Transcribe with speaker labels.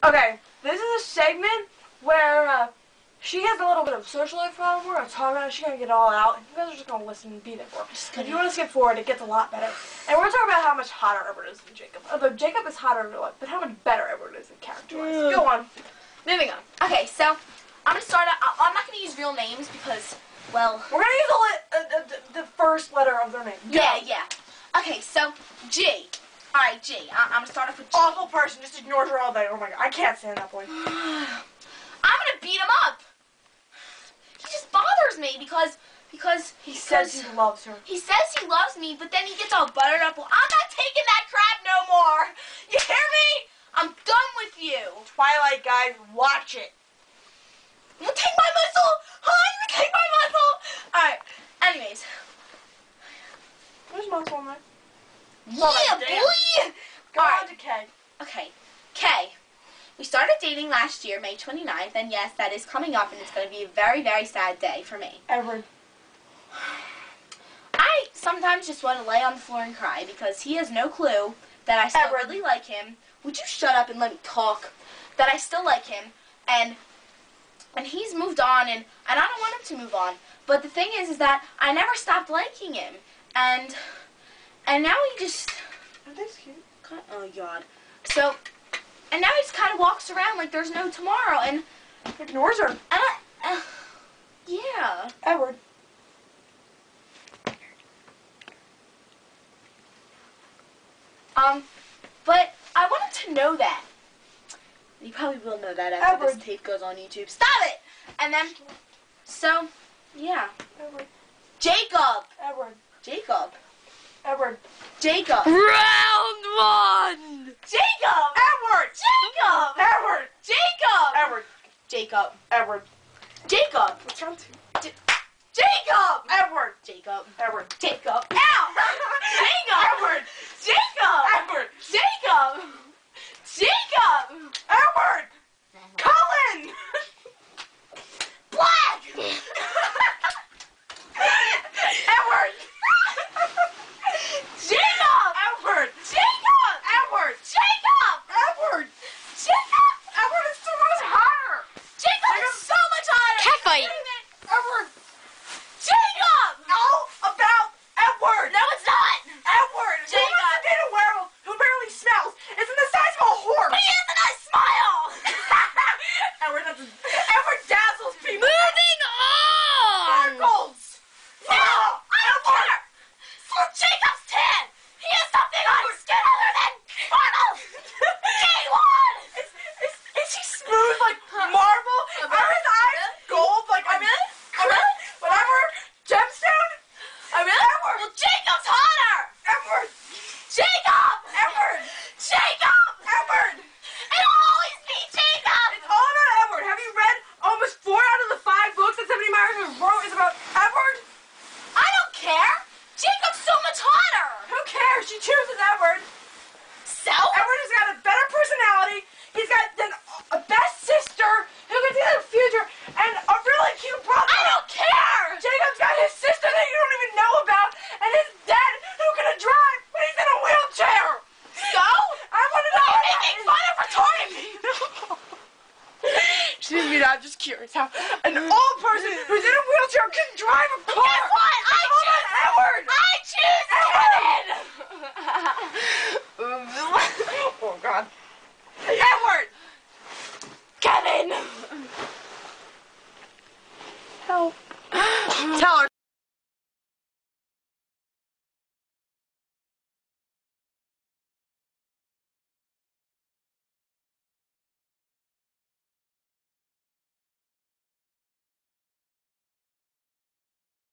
Speaker 1: Okay, this is a segment where she has a little bit of social life problem. We're going to talk about it. She's going to get it all out. You guys are just going to listen and be there for her. If you want to skip forward, it gets a lot better. And we're going to talk about how much hotter Edward is than Jacob. Although Jacob is hotter in real life, but how much better Edward is in character-wise. Go on.
Speaker 2: Moving on. Okay, so I'm going to start out. I'm not going to use real names because, well...
Speaker 1: We're going to use the first letter of their name.
Speaker 2: Yeah. Okay, so G. Alright, G. I'm going to start off with G.
Speaker 1: Awful person. Just ignores her all day. Oh my god. I can't stand that boy.
Speaker 2: I'm going to beat him up. He just bothers me because
Speaker 1: he says he loves her.
Speaker 2: He says he loves me, but then he gets all buttered up. Well, I'm not taking that crap no more. You hear me? I'm done with you.
Speaker 1: Twilight, guys, watch it.
Speaker 2: You take my muscle? Huh? You take my muscle? Alright, anyways.
Speaker 1: There's muscle in there.
Speaker 2: Yeah, boy!
Speaker 1: Go on to K.
Speaker 2: Okay, K. We started dating last year, May 29th, and yes, that is coming up, and it's going to be a very, very sad day for me.
Speaker 1: Edward.
Speaker 2: I sometimes just want to lay on the floor and cry because he has no clue that I still really like him. Would you shut up and let me talk? That I still like him, and he's moved on, and I don't want him to move on. But the thing is that I never stopped liking him, and now he just...
Speaker 1: Oh, that's cute.
Speaker 2: Oh, God. So... And now he just kind of walks around like there's no tomorrow, and...
Speaker 1: Ignores her.
Speaker 2: Yeah.
Speaker 1: Edward.
Speaker 2: But I wanted to know that. You probably will know that after this tape goes on YouTube. Stop it! And then, so, yeah.
Speaker 1: Edward.
Speaker 2: Jacob.
Speaker 1: Edward.
Speaker 2: Jacob.
Speaker 1: Edward.
Speaker 2: Jacob.
Speaker 3: Round one!
Speaker 2: Jacob!
Speaker 1: Edward!
Speaker 2: Jacob!
Speaker 1: Edward!
Speaker 2: Jacob!
Speaker 1: Edward.
Speaker 2: Jacob.
Speaker 1: Edward.
Speaker 2: Jacob!
Speaker 1: What's round two?
Speaker 2: Jacob!
Speaker 1: Edward.
Speaker 2: Jacob.
Speaker 1: Edward.
Speaker 2: Jacob. Ow! Jacob!
Speaker 1: Edward.
Speaker 2: Jacob!
Speaker 1: Edward.
Speaker 2: Jacob! Jacob!
Speaker 1: Edward. Cullen.
Speaker 2: Black!
Speaker 1: Edward.
Speaker 2: Jacob!
Speaker 1: Edward.
Speaker 2: Jacob!
Speaker 1: Edward.
Speaker 2: Jacob!
Speaker 1: Edward.
Speaker 2: Jacob!
Speaker 1: Edward is so much higher.
Speaker 2: Jacob is so much higher!
Speaker 3: Cat fight!
Speaker 1: Edward.
Speaker 2: Jacob!
Speaker 1: All about Edward.
Speaker 2: No, it's not!
Speaker 1: Edward. Who
Speaker 2: Jacob.
Speaker 1: wants to date a werewolf who barely smells? Isn't the size of a horse?
Speaker 2: But he has a nice smile!
Speaker 1: Edward dazzles people.
Speaker 3: Moving on!
Speaker 1: Sparkles.
Speaker 2: No! I don't care! So Jacob's tan! He has something on his skin other than sparkles! K1!
Speaker 1: Is he smooth like marble? Are his eyes gold like whatever? Gemstone? Edward!
Speaker 2: Well, Jacob's hotter!
Speaker 1: Edward!
Speaker 2: Jacob!
Speaker 1: Edward!
Speaker 2: Jacob!
Speaker 1: Edward!
Speaker 2: It'll always be Jacob!
Speaker 1: It's all about Edward. Have you read almost 4 out of the 5 books that Stephanie Myers wrote is about Edward?
Speaker 2: I don't care! Jacob's so much hotter!
Speaker 1: Who cares? She chooses Edward.
Speaker 2: So?
Speaker 1: Edward has got a better personality. He's got a best sister who can see the future and a really cute brother.
Speaker 2: I don't care!
Speaker 1: Jacob's got his sister that you don't even know about and his dad who can drive, but he's in a wheelchair.
Speaker 2: So?
Speaker 1: I want to know.
Speaker 2: You're making fun of retarded people!
Speaker 1: She didn't mean that. I'm just curious how an old person who's in a